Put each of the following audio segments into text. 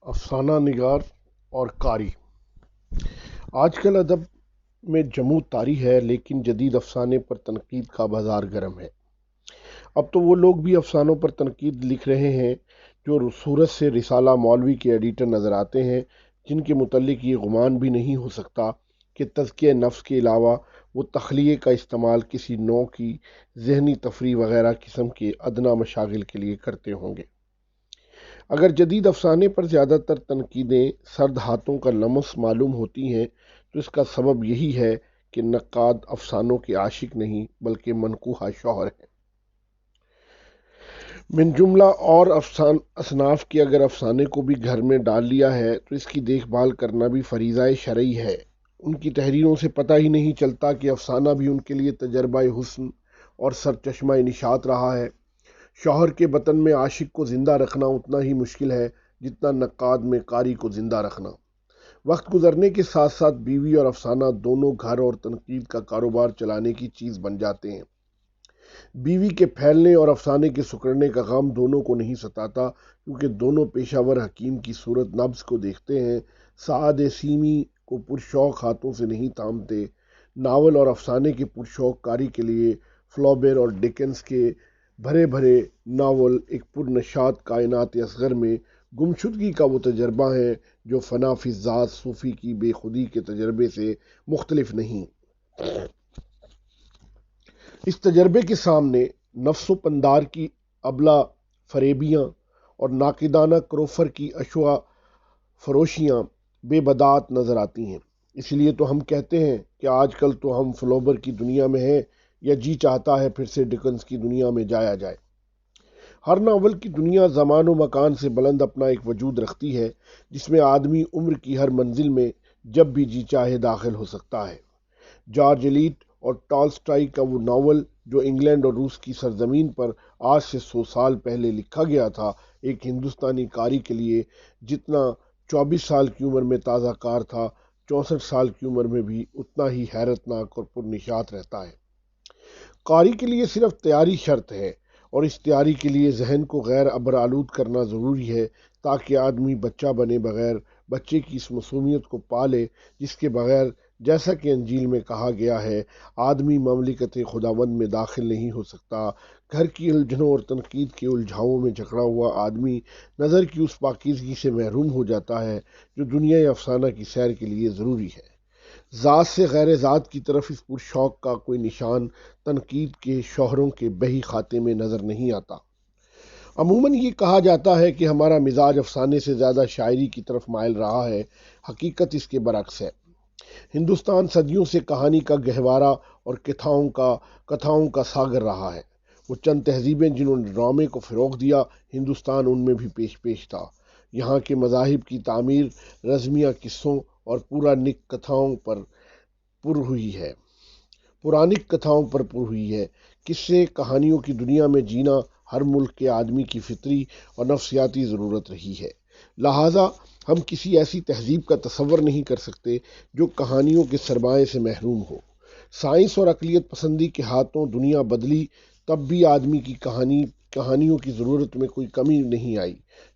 افسانہ نگار اور قاری۔ آج کل ادب میں جمود طاری ہے، لیکن جدید افسانے پر تنقید کا بازار گرم ہے۔ اب تو وہ لوگ بھی افسانوں پر تنقید لکھ رہے ہیں جو صورت سے رسالہ مولوی کے ایڈیٹر نظر آتے ہیں، جن کے متعلق یہ گمان بھی نہیں ہو سکتا کہ تزکیہ نفس کے علاوہ وہ تخلیق کا استعمال کسی نوع کی ذہنی تفریح وغیرہ قسم کے ادنیٰ مشاغل کے لیے کرتے ہوں گے۔ اگر جدید افسانے پر زیادہ تر تنقیدیں سرد ہاتھوں کا لمس معلوم ہوتی ہیں تو اس کا سبب یہی ہے کہ نقاد افسانوں کے عاشق نہیں بلکہ منقوحہ شوہر ہیں۔ من جملہ اور اصناف کے اگر افسانے کو بھی گھر میں ڈال لیا ہے تو اس کی دیکھ بھال کرنا بھی فریضہ شرعی ہے۔ ان کی تحریروں سے پتہ ہی نہیں چلتا کہ افسانہ بھی ان کے لیے تجربہ حسن اور سرچشمہ نشاط رہا ہے۔ شوہر کے بطن میں عاشق کو زندہ رکھنا اتنا ہی مشکل ہے جتنا نقاد میں قاری کو زندہ رکھنا۔ وقت گزرنے کے ساتھ ساتھ بیوی اور افسانہ دونوں گھر اور تنقید کا کاروبار چلانے کی چیز بن جاتے ہیں۔ بیوی کے پھیلنے اور افسانے کے سکڑنے کا غم دونوں کو نہیں ستاتا، کیونکہ دونوں پیشہ ور حکیم کی صورت نبض کو دیکھتے ہیں، سعاد سیمی کو پرشوق ہاتھوں سے نہیں تھامتے۔ ناول اور افسانے کے پرشوق کاری کے لیے فلابیر اور ڈکنس کے بھرے بھرے ناول ایک پرنشاط کائنات اصغر میں گمشدگی کا وہ تجربہ ہے جو فنا فی الذات صوفی کی بے خودی کے تجربے سے مختلف نہیں۔ اس تجربے کے سامنے نفس و پندار کی ابلا فریبیاں اور ناقدانہ کروفر کی اشوا فروشیاں بے بدات نظر آتی ہیں۔ اس لیے تو ہم کہتے ہیں کہ آج کل تو ہم فلوبر کی دنیا میں ہیں، یا جی چاہتا ہے پھر سے ڈکنس کی دنیا میں جایا جائے۔ ہر ناول کی دنیا زمان و مکان سے بلند اپنا ایک وجود رکھتی ہے، جس میں آدمی عمر کی ہر منزل میں جب بھی جی چاہے داخل ہو سکتا ہے۔ جارج ایلیٹ اور ٹالسٹائی کا وہ ناول جو انگلینڈ اور روس کی سرزمین پر آج سے 100 سال پہلے لکھا گیا تھا، ایک ہندوستانی قاری کے لیے جتنا 24 سال کی عمر میں تازہ کار تھا، 64 سال کی عمر میں بھی اتنا ہی حیرتناک اور پرنشاط رہتا ہے۔ قاری کے لیے صرف تیاری شرط ہے، اور اس تیاری کے لیے ذہن کو غیر ابر آلود کرنا ضروری ہے، تاکہ آدمی بچہ بنے بغیر بچے کی اس معصومیت کو پالے جس کے بغیر، جیسا کہ انجیل میں کہا گیا ہے، آدمی مملکت خداوند میں داخل نہیں ہو سکتا۔ گھر کی الجھنوں اور تنقید کے الجھاؤں میں جکڑا ہوا آدمی نظر کی اس پاکیزگی سے محروم ہو جاتا ہے جو دنیا افسانہ کی سیر کے لیے ضروری ہے۔ ذات سے غیر ذات کی طرف اس پرشوق کا کوئی نشان تنقید کے شوہروں کے بہی خاتے میں نظر نہیں آتا۔ عموماً یہ کہا جاتا ہے کہ ہمارا مزاج افسانے سے زیادہ شاعری کی طرف مائل رہا ہے۔ حقیقت اس کے برعکس ہے۔ ہندوستان صدیوں سے کہانی کا گہوارہ اور کتھاؤں کا ساگر رہا ہے۔ وہ چند تہذیبیں جنہوں نے ڈرامے کو فروغ دیا، ہندوستان ان میں بھی پیش تھا۔ یہاں کے مذاہب کی تعمیر رزمیہ قصوں اور پورانک کتھاؤں پر پر ہوئی ہے۔ قصے کہانیوں کی دنیا میں جینا ہر ملک کے آدمی کی فطری اور نفسیاتی ضرورت رہی ہے۔ لہٰذا ہم کسی ایسی تہذیب کا تصور نہیں کر سکتے جو کہانیوں کے سرمایے سے محروم ہو۔ سائنس اور عقلیت پسندی کے ہاتھوں دنیا بدلی، تب بھی آدمی کی کہانیوں کی ضرورت میں کوئی کمی نہیں آئی۔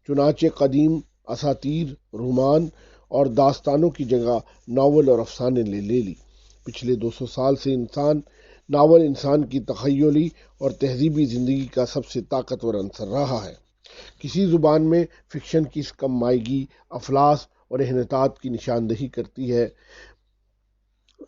چنانچہ قدیم اساطیر، رومان اور داستانوں کی جگہ ناول اور افسانے نے لے لی۔ پچھلے 200 سال سے ناول انسان کی تخیلی اور تہذیبی زندگی کا سب سے طاقتور عنصر رہا ہے۔ کسی زبان میں فکشن کی اس کم مائگی افلاس اور انحطاط کی نشاندہی کرتی ہے۔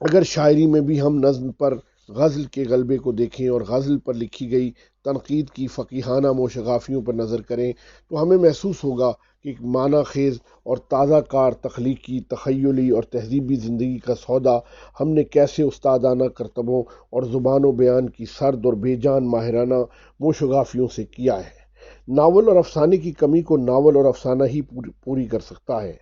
اگر شاعری میں بھی ہم نظم پر غزل کے غلبے کو دیکھیں اور غزل پر لکھی گئی تنقید کی فقیہانہ موشگافیوں پر نظر کریں تو ہمیں محسوس ہوگا کہ ایک معنی خیز اور تازہ کار تخلیقی، تخیلی اور تہذیبی زندگی کا سودا ہم نے کیسے استادانہ کرتبوں اور زبان و بیان کی سرد اور بے جان ماہرانہ موشگافیوں سے کیا ہے۔ ناول اور افسانے کی کمی کو ناول اور افسانہ ہی پوری کر سکتا ہے۔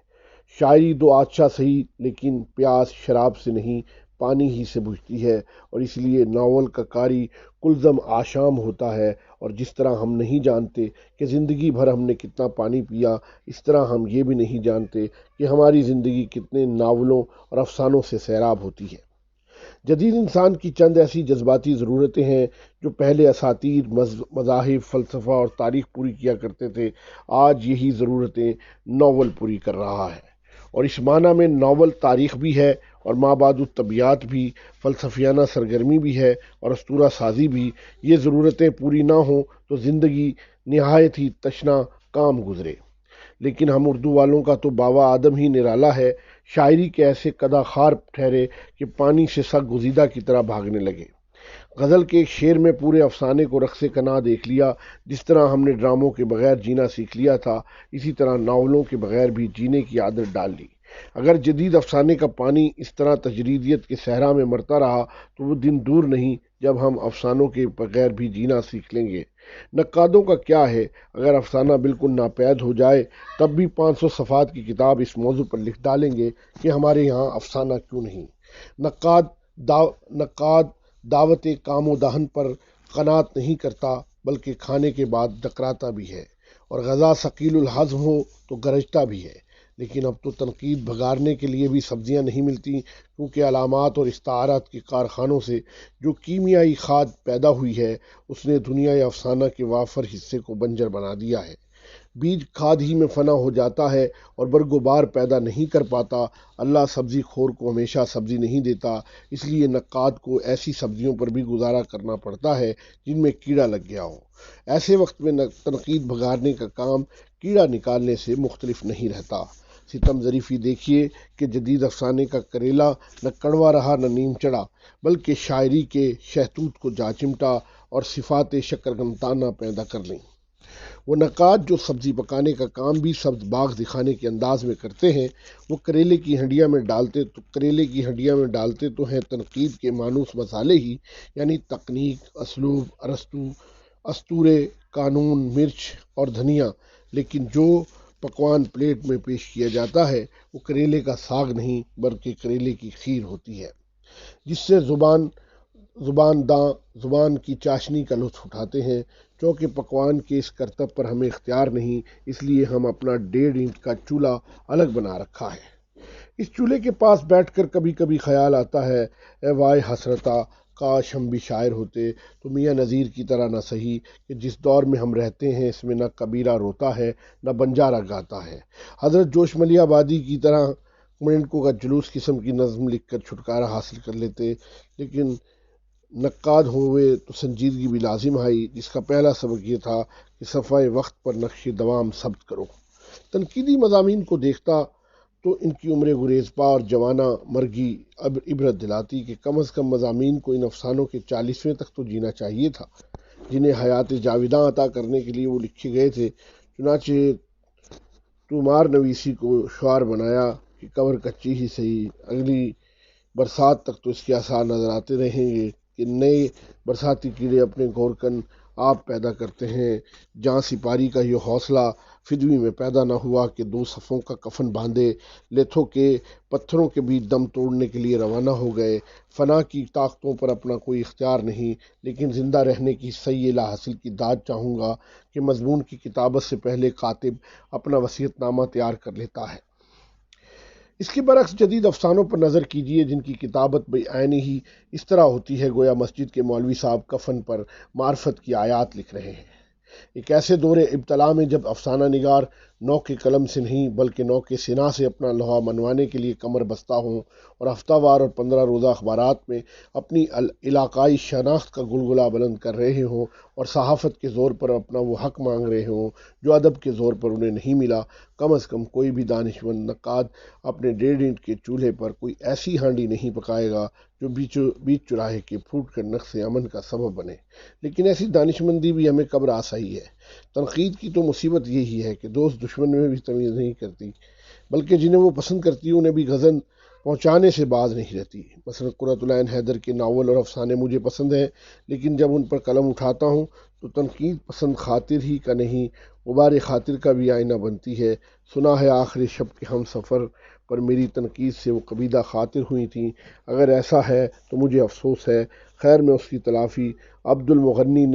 شاعری دو آتشہ سہی، لیکن پیاس شراب سے نہیں پانی ہی سے بجھتی ہے، اور اس لیے ناول کا قاری کلزم آشام ہوتا ہے، اور جس طرح ہم نہیں جانتے کہ زندگی بھر ہم نے کتنا پانی پیا، اس طرح ہم یہ بھی نہیں جانتے کہ ہماری زندگی کتنے ناولوں اور افسانوں سے سیراب ہوتی ہے۔ جدید انسان کی چند ایسی جذباتی ضرورتیں ہیں جو پہلے اساطیر، مذاہب، فلسفہ اور تاریخ پوری کیا کرتے تھے، آج یہی ضرورتیں ناول پوری کر رہا ہے۔ اور اس معنی میں ناول تاریخ بھی ہے اور مابعد الطبیعیات بھی، فلسفیانہ سرگرمی بھی ہے اور اسطورہ سازی بھی۔ یہ ضرورتیں پوری نہ ہوں تو زندگی نہایت ہی تشنا کام گزرے۔ لیکن ہم اردو والوں کا تو باوا آدم ہی نرالا ہے، شاعری کے ایسے قدا خار ٹھہرے کہ پانی سے سگ گزیدہ کی طرح بھاگنے لگے۔ غزل کے ایک شعر میں پورے افسانے کو رقص کنا دیکھ لیا۔ جس طرح ہم نے ڈراموں کے بغیر جینا سیکھ لیا تھا، اسی طرح ناولوں کے بغیر بھی جینے کی عادت ڈال لی۔ اگر جدید افسانے کا پانی اس طرح تجریدیت کے صحرا میں مرتا رہا تو وہ دن دور نہیں جب ہم افسانوں کے بغیر بھی جینا سیکھ لیں گے۔ نقادوں کا کیا ہے، اگر افسانہ بالکل ناپید ہو جائے تب بھی 500 صفحات کی کتاب اس موضوع پر لکھ ڈالیں گے کہ ہمارے یہاں افسانہ کیوں نہیں۔ نقاد دعوت کام و دہن پر قناعت نہیں کرتا بلکہ کھانے کے بعد ڈکراتا بھی ہے، اور غذا ثقیل الہضم ہو تو گرجتا بھی ہے۔ لیکن اب تو تنقید بھگارنے کے لیے بھی سبزیاں نہیں ملتی، کیونکہ علامات اور استعارات کے کارخانوں سے جو کیمیائی کھاد پیدا ہوئی ہے اس نے دنیا افسانہ کے وافر حصے کو بنجر بنا دیا ہے۔ بیج کھاد ہی میں فنا ہو جاتا ہے اور برگوبار پیدا نہیں کر پاتا۔ اللہ سبزی خور کو ہمیشہ سبزی نہیں دیتا، اس لیے نقاد کو ایسی سبزیوں پر بھی گزارا کرنا پڑتا ہے جن میں کیڑا لگ گیا ہو۔ ایسے وقت میں تنقید بھگارنے کا کام کیڑا نکالنے سے مختلف نہیں رہتا۔ ستم ظریفی دیکھیے کہ جدید افسانے کا کریلا نہ کڑوا رہا نہ نیم چڑھا، بلکہ شاعری کے شہتوت کو جا چمٹا اور صفات شکرگندانہ پیدا کر لیں۔ وہ نقاد جو سبزی پکانے کا کام بھی سبز باغ دکھانے کے انداز میں کرتے ہیں، وہ کریلے کی ہڈیاں میں ڈالتے تو ہیں تنقید کے مانوس مسالے ہی، یعنی تکنیک، اسلوب، اسطورے، قانون، مرچ اور دھنیا، لیکن جو پکوان پلیٹ میں پیش کیا جاتا ہے وہ کریلے کا ساگ نہیں بلکہ کریلے کی کھیر ہوتی ہے، جس سے زبان کی چاشنی کا لطف اٹھاتے ہیں۔ چونکہ پکوان کے اس کرتب پر ہمیں اختیار نہیں، اس لیے ہم اپنا 1.5 اینٹ کا چولہا الگ بنا رکھا ہے۔ اس چولہے کے پاس بیٹھ کر کبھی کبھی خیال آتا ہے، اے وائے حسرتا، کاش ہم بھی شاعر ہوتے تو میاں نذیر کی طرح نہ سہی کہ جس دور میں ہم رہتے ہیں اس میں نہ کبیرہ روتا ہے نہ بنجارہ گاتا ہے۔ حضرت جوش ملی آبادی کی طرح منڈکوں کا جلوس قسم کی نظم لکھ کر چھٹکارا حاصل کر لیتے، لیکن نقاد ہوئے تو سنجیدگی بھی لازم آئی، جس کا پہلا سبق یہ تھا کہ صفحہ وقت پر نقش دوام ثبت کرو۔ تنقیدی مضامین کو دیکھتا تو ان کی عمر گریزپا اور جوانہ مرگی عبرت دلاتی کہ کم از کم مضامین کو ان افسانوں کے 40ویں تک تو جینا چاہیے تھا جنہیں حیات جاویداں عطا کرنے کے لیے وہ لکھے گئے تھے۔ چنانچہ تومار نویسی کو شعار بنایا کہ قبر کچی ہی صحیح، اگلی برسات تک تو اس کے آثار نظر آتے رہیں گے کہ نئے برساتی کیڑے اپنے گورکن آپ پیدا کرتے ہیں۔ جہاں سپاری کا یہ حوصلہ فدوی میں پیدا نہ ہوا کہ 2 صفوں کا کفن باندھے، لیتھوں کے پتھروں کے بھی دم توڑنے کے لیے روانہ ہو گئے۔ فنا کی طاقتوں پر اپنا کوئی اختیار نہیں، لیکن زندہ رہنے کی صحیح لا حاصل کی داد چاہوں گا کہ مضمون کی کتابت سے پہلے کاتب اپنا وصیت نامہ تیار کر لیتا ہے۔ اس کے برعکس جدید افسانوں پر نظر کیجیے جن کی کتابت بعین ہی اس طرح ہوتی ہے گویا مسجد کے مولوی صاحب کفن پر معرفت کی آیات لکھ رہے ہیں۔ ایک ایسے دور ابتلا میں جب افسانہ نگار نو کے قلم سے نہیں بلکہ نو کے سنا سے اپنا لوحہ منوانے کے لیے کمر بستہ ہوں اور ہفتہ وار اور 15 روزہ اخبارات میں اپنی علاقائی شناخت کا گلگلہ بلند کر رہے ہوں اور صحافت کے زور پر اپنا وہ حق مانگ رہے ہوں جو ادب کے زور پر انہیں نہیں ملا، کم از کم کوئی بھی دانشمند نقاد اپنے 1.5 اینٹ کے چولہے پر کوئی ایسی ہانڈی نہیں پکائے گا جو بیچ چراہے کے پھوٹ کر نقص امن کا سبب بنے۔ لیکن ایسی دانشمندی بھی ہمیں کب آسائی ہے۔ تنقید کی تو مصیبت یہی ہے کہ دوست دشمن میں بھی تمیز نہیں کرتی، بلکہ جنہیں وہ پسند کرتی انہیں بھی غضن پہنچانے سے باز نہیں رہتی۔ مثلا قرۃ العین حیدر کے ناول اور افسانے مجھے پسند ہیں، لیکن جب ان پر قلم اٹھاتا ہوں تو تنقید پسند خاطر ہی کا نہیں، غبار خاطر کا بھی آئینہ بنتی ہے۔ سنا ہے آخر شب کے ہم سفر پر میری تنقید سے وہ قبیدہ خاطر ہوئی تھیں، اگر ایسا ہے تو مجھے افسوس ہے۔ خیر میں اس کی تلافی عبد المغنی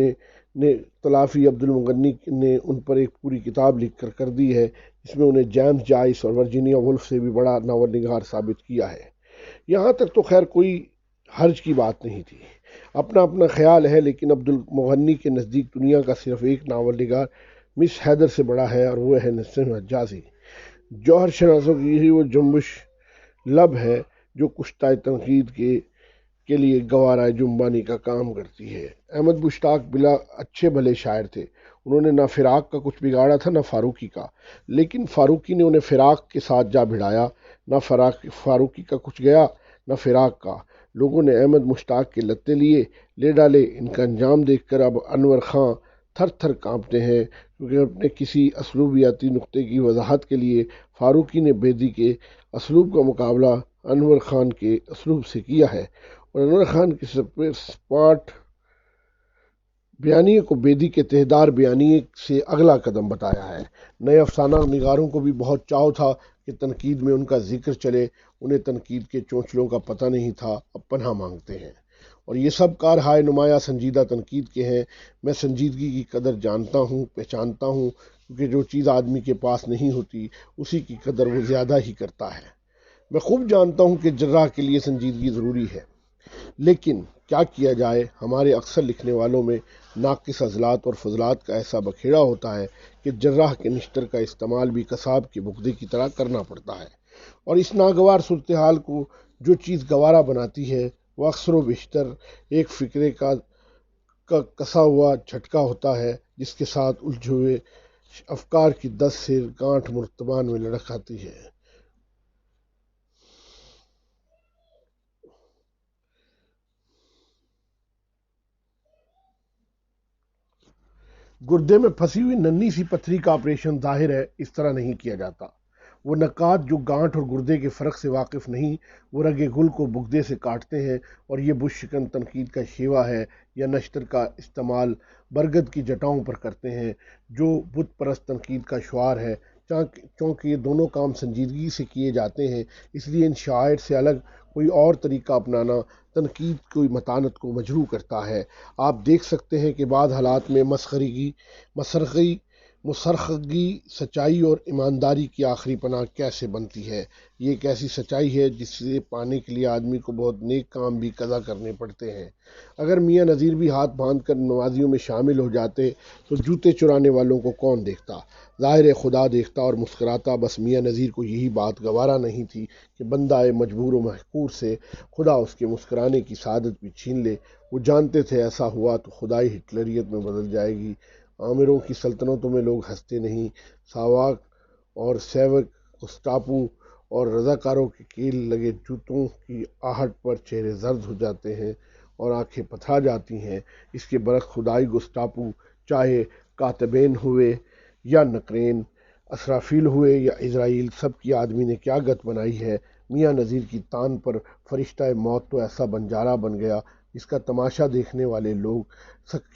نے ان پر ایک پوری کتاب لکھ کر دی ہے، جس میں انہیں جیمز جائس اور ورجینیا وولف سے بھی بڑا ناول نگار ثابت کیا ہے۔ یہاں تک تو خیر کوئی حرج کی بات نہیں تھی۔ اپنا اپنا خیال ہے، لیکن عبد المغنی کے نزدیک دنیا کا صرف ایک ناول نگار مس حیدر سے بڑا ہے، اور وہ ہے نسیم حجازی۔ جوہر شناسوں کی یہی وہ جنبش لب ہے جو کشتہ تنقید کے لیے گوارہ جنبانی کا کام کرتی ہے۔ احمد مشتاق بلا اچھے بھلے شاعر تھے۔ انہوں نے نہ فراق کا کچھ بگاڑا تھا، نہ فاروقی کا، لیکن فاروقی نے انہیں فراق کے ساتھ جا بھڑایا۔ نہ فاروقی کا کچھ گیا، نہ فراق کا۔ لوگوں نے احمد مشتاق کے لتے لے ڈالے۔ ان کا انجام دیکھ کر اب انور خاں تھر تھر کانپتے ہیں، کیونکہ اپنے کسی اسلوبیاتی نقطے کی وضاحت کے لیے فاروقی نے بیدی کے اسلوب کا مقابلہ انور خان کے اسلوب سے کیا ہے، اور انور خان کے سپاٹ بیانیے کو بیدی کے تہدار بیانیے سے اگلا قدم بتایا ہے۔ نئے افسانہ نگاروں کو بھی بہت چاؤ تھا کہ تنقید میں ان کا ذکر چلے۔ انہیں تنقید کے چونچلوں کا پتہ نہیں تھا، اب پناہ مانگتے ہیں، اور یہ سب کارہائے نمایاں سنجیدہ تنقید کے ہیں۔ میں سنجیدگی کی قدر جانتا ہوں، پہچانتا ہوں، کیونکہ جو چیز آدمی کے پاس نہیں ہوتی اسی کی قدر وہ زیادہ ہی کرتا ہے۔ میں خوب جانتا ہوں کہ جراح کے لیے سنجیدگی ضروری ہے، لیکن کیا کیا جائے، ہمارے اکثر لکھنے والوں میں ناقص عضلات اور فضلات کا ایسا بکھیڑا ہوتا ہے کہ جراح کے نشتر کا استعمال بھی قصاب کے بغدے کی طرح کرنا پڑتا ہے، اور اس ناگوار صورتحال کو جو چیز گوارا بناتی ہے وہ اکثر و بیشتر ایک فکرے کا کسا ہوا جھٹکا ہوتا ہے، جس کے ساتھ الجھے ہوئے افکار کی 10 سے گانٹھ مرتبان میں لڑک آتی ہے۔ گردے میں پھنسی ہوئی ننھی سی پتھری کا آپریشن ظاہر ہے اس طرح نہیں کیا جاتا۔ وہ نکات جو گانٹھ اور گردے کے فرق سے واقف نہیں، وہ رگ گل کو بگدے سے کاٹتے ہیں، اور یہ بش شکن تنقید کا شیوا ہے، یا نشتر کا استعمال برگد کی جٹاؤں پر کرتے ہیں، جو بت پرست تنقید کا شعار ہے۔ چونکہ یہ دونوں کام سنجیدگی سے کیے جاتے ہیں، اس لیے ان شعائر سے الگ کوئی اور طریقہ اپنانا تنقید کی متانت کو مجروح کرتا ہے۔ آپ دیکھ سکتے ہیں کہ بعض حالات میں مسرخگی سچائی اور ایمانداری کی آخری پناہ کیسے بنتی ہے۔ یہ ایک ایسی سچائی ہے جس سے پانے کے لیے آدمی کو بہت نیک کام بھی قضا کرنے پڑتے ہیں۔ اگر میاں نذیر بھی ہاتھ باندھ کر نمازیوں میں شامل ہو جاتے تو جوتے چرانے والوں کو کون دیکھتا؟ ظاہر خدا دیکھتا اور مسکراتا۔ بس میاں نذیر کو یہی بات گوارا نہیں تھی کہ بندہ مجبور و محقور سے خدا اس کے مسکرانے کی سعادت بھی چھین لے۔ وہ جانتے تھے ایسا ہوا تو خدائی ہٹلریت میں بدل جائے گی۔ آمروں کی سلطنتوں میں لوگ ہنستے نہیں، ساواک اور سیوک، گستاپو اور رضاکاروں کے کیل لگے جوتوں کی آہٹ پر چہرے زرد ہو جاتے ہیں اور آنکھیں پتھرا جاتی ہیں۔ اس کے برعکس خدائی گستاپو، چاہے کاتبین ہوئے یا نقرین، اسرافیل ہوئے یا عزرائیل، سب کی آدمی نے کیا گت بنائی ہے۔ میاں نذیر کی تان پر فرشتہ موت تو ایسا بنجارا بن گیا جس کا تماشا دیکھنے والے لوگ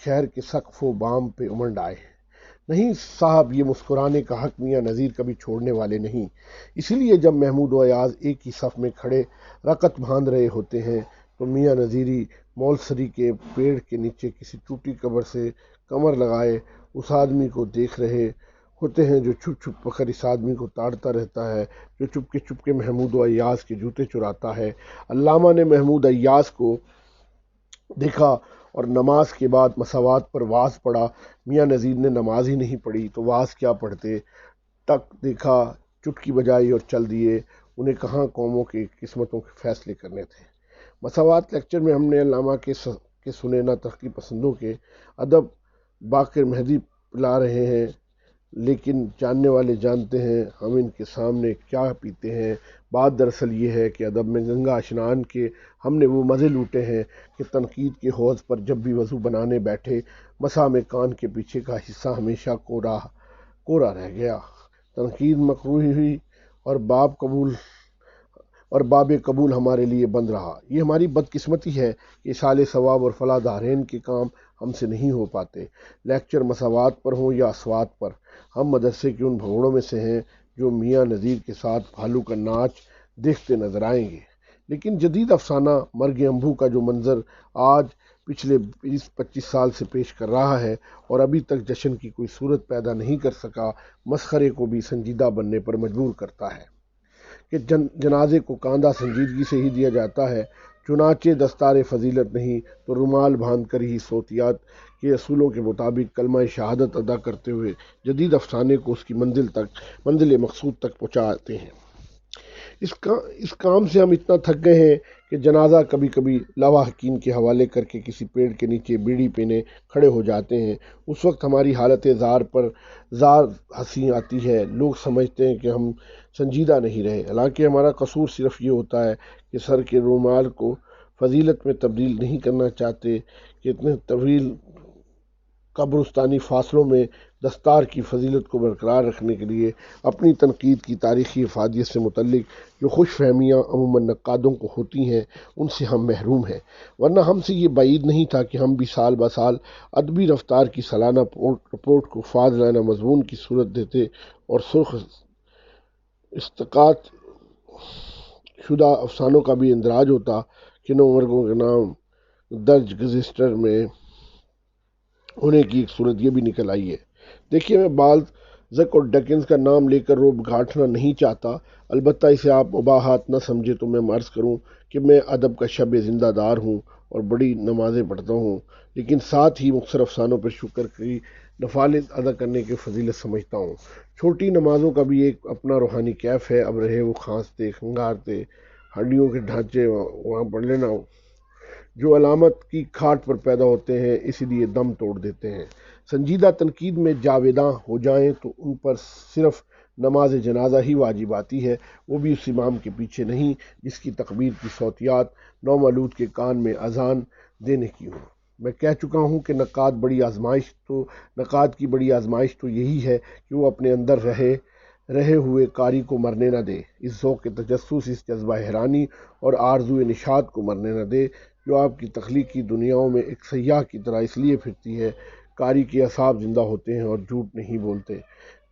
شہر کے سقف و بام پہ امنڈ آئے۔ نہیں صاحب، یہ مسکرانے کا حق میاں نذیر کبھی چھوڑنے والے نہیں۔ اسی لیے جب محمود و ایاز ایک ہی صف میں کھڑے رکعت باندھ رہے ہوتے ہیں تو میاں نذیری مولسری کے پیڑ کے نیچے کسی ٹوٹی قبر سے کمر لگائے اس آدمی کو دیکھ رہے ہوتے ہیں جو چھپ چھپ کر اس آدمی کو تاڑتا رہتا ہے، جو چپ کے محمود و ایاز کے جوتے چراتا ہے۔ علامہ نے محمود ایاز کو دیکھا اور نماز کے بعد مساوات پر واز پڑھا۔ میاں نذیر نے نماز ہی نہیں پڑھی تو واز کیا پڑھتے؟ ٹک دیکھا، چٹکی بجائی اور چل دیے۔ انہیں کہاں قوموں کی قسمتوں کے فیصلے کرنے تھے۔ مساوات لیکچر میں ہم نے علامہ کے سنے نہ ترقی پسندوں کے ادب باقر مہدی پلا رہے ہیں، لیکن جاننے والے جانتے ہیں ہم ان کے سامنے کیا پیتے ہیں۔ بات دراصل یہ ہے کہ ادب میں گنگا اشنان کے ہم نے وہ مزے لوٹے ہیں کہ تنقید کے حوض پر جب بھی وضو بنانے بیٹھے، مسا میں کان کے پیچھے کا حصہ ہمیشہ کورا رہ گیا۔ تنقید مکروہ ہوئی اور باب قبول ہمارے لیے بند رہا۔ یہ ہماری بدقسمتی ہے کہ اصحال ثواب اور فلاح دارین کے کام ہم سے نہیں ہو پاتے، لیکچر مساوات پر ہوں یا اسوات پر۔ ہم مدرسے کے ان بھگوڑوں میں سے ہیں جو میاں نذیر کے ساتھ بھالو کا ناچ دیکھتے نظر آئیں گے، لیکن جدید افسانہ مرگ امبو کا جو منظر آج پچھلے 20-25 سال سے پیش کر رہا ہے اور ابھی تک جشن کی کوئی صورت پیدا نہیں کر سکا، مسخرے کو بھی سنجیدہ بننے پر مجبور کرتا ہے کہ جنازے کو کاندھا سنجیدگی سے ہی دیا جاتا ہے۔ چنانچہ دستار فضیلت نہیں تو رومال باندھ کر ہی صوتیات کے اصولوں کے مطابق کلمہ شہادت ادا کرتے ہوئے جدید افسانے کو اس کی منزل مقصود تک پہنچاتے ہیں۔ اس کام سے ہم اتنا تھک گئے ہیں کہ جنازہ کبھی کبھی لواحقین کے حوالے کر کے کسی پیڑ کے نیچے بیڑی پینے کھڑے ہو جاتے ہیں۔ اس وقت ہماری حالت زار پر زار ہنسی آتی ہے۔ لوگ سمجھتے ہیں کہ ہم سنجیدہ نہیں رہے، حالانکہ ہمارا قصور صرف یہ ہوتا ہے کہ سر کے رومال کو فضیلت میں تبدیل نہیں کرنا چاہتے کہ اتنے طویل قبرستانی فاصلوں میں دستار کی فضیلت کو برقرار رکھنے کے لیے اپنی تنقید کی تاریخی افادیت سے متعلق جو خوش فہمیاں عموماً نقادوں کو ہوتی ہیں ان سے ہم محروم ہیں، ورنہ ہم سے یہ بعید نہیں تھا کہ ہم بھی سال بہ سال ادبی رفتار کی سالانہ رپورٹ کو فاضلانہ مضمون کی صورت دیتے اور سرخ استقاط شدہ افسانوں کا بھی اندراج ہوتا کہ نومرگوں کے نام درج رجسٹر میں ہونے کی ایک صورت یہ بھی نکل آئی ہے۔ دیکھیے، میں بالزک اور ڈکنز کا نام لے کر روب گھاٹنا نہیں چاہتا، البتہ اسے آپ مباحات نہ سمجھے تو میں عرض کروں کہ میں ادب کا شب زندہ دار ہوں اور بڑی نمازیں پڑھتا ہوں، لیکن ساتھ ہی مختصر افسانوں پر شکر کی نفل ادا کرنے کی فضیلت سمجھتا ہوں۔ چھوٹی نمازوں کا بھی ایک اپنا روحانی کیف ہے۔ اب رہے وہ کھانستے کھنگارتے ہڈیوں کے ڈھانچے وہاں پڑھ لینا جو علامت کی کھاٹ پر پیدا ہوتے ہیں، اسی لیے دم توڑ دیتے ہیں۔ سنجیدہ تنقید میں جاویداں ہو جائیں تو ان پر صرف نماز جنازہ ہی واجب آتی ہے، وہ بھی اس امام کے پیچھے نہیں جس کی تکبیر کی صوتیات نومولود کے کان میں اذان دینے کی ہوں۔ میں کہہ چکا ہوں کہ نقاد کی بڑی آزمائش تو یہی ہے کہ وہ اپنے اندر رہے ہوئے قاری کو مرنے نہ دے، اس ذوق تجسس، اس جذبہ حیرانی اور آرزو نشاط کو مرنے نہ دے جو آپ کی تخلیقی دنیاؤں میں ایک سیاح کی طرح اس لیے پھرتی ہے۔ قاری کے اعصاب زندہ ہوتے ہیں اور جھوٹ نہیں بولتے۔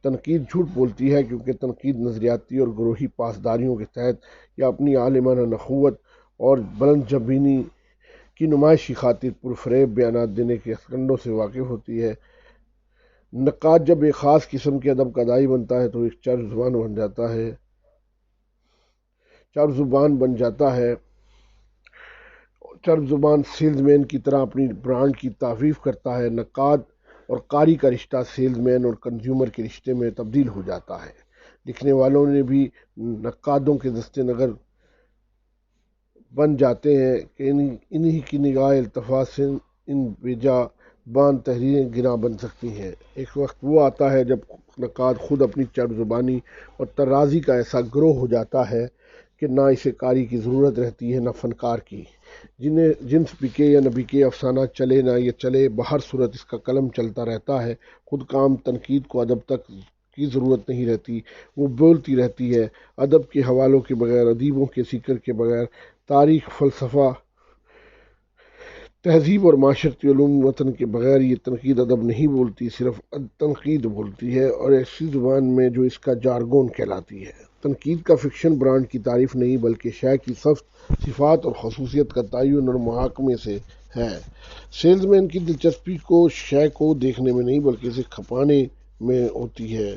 تنقید جھوٹ بولتی ہے کیونکہ تنقید نظریاتی اور گروہی پاسداریوں کے تحت یا اپنی عالمانہ نخوت اور بلند جبینی کی نمائش کی خاطر پرفریب بیانات دینے کے کنڈوں سے واقف ہوتی ہے۔ نقاد جب ایک خاص قسم کے ادب کا داعی بنتا ہے تو ایک چرب زبان سیلز مین کی طرح اپنی برانڈ کی تعریف کرتا ہے۔ نقاد اور قاری کا رشتہ سیلز مین اور کنزیومر کے رشتے میں تبدیل ہو جاتا ہے۔ لکھنے والوں نے بھی نقادوں کے دستے نگر بن جاتے ہیں کہ انہی کی نگاہ التفات سے ان بیجا بان تحریریں گراں بن سکتی ہیں۔ ایک وقت وہ آتا ہے جب نقاد خود اپنی چرب زبانی اور طرازی کا ایسا گروہ ہو جاتا ہے کہ نہ اسے قاری کی ضرورت رہتی ہے نہ فنکار کی۔ جنس بکے یا نہ بکے، افسانہ چلے نہ یہ چلے، بہر صورت اس کا قلم چلتا رہتا ہے۔ خود کام تنقید کو ادب تک کی ضرورت نہیں رہتی، وہ بولتی رہتی ہے۔ ادب کے حوالوں کے بغیر، ادیبوں کے ذکر کے بغیر، تاریخ، فلسفہ، تہذیب اور معاشرتی علوم وطن کے بغیر یہ تنقید ادب نہیں بولتی، صرف تنقید بولتی ہے، اور ایسی زبان میں جو اس کا جارگون کہلاتی ہے۔ تنقید کا فکشن برانڈ کی تعریف نہیں بلکہ شے کی صفات اور خصوصیت کا تعین اور محاکمے سے ہے۔ سیلز مین کی دلچسپی کو شے کو دیکھنے میں نہیں بلکہ اسے کھپانے میں ہوتی ہے۔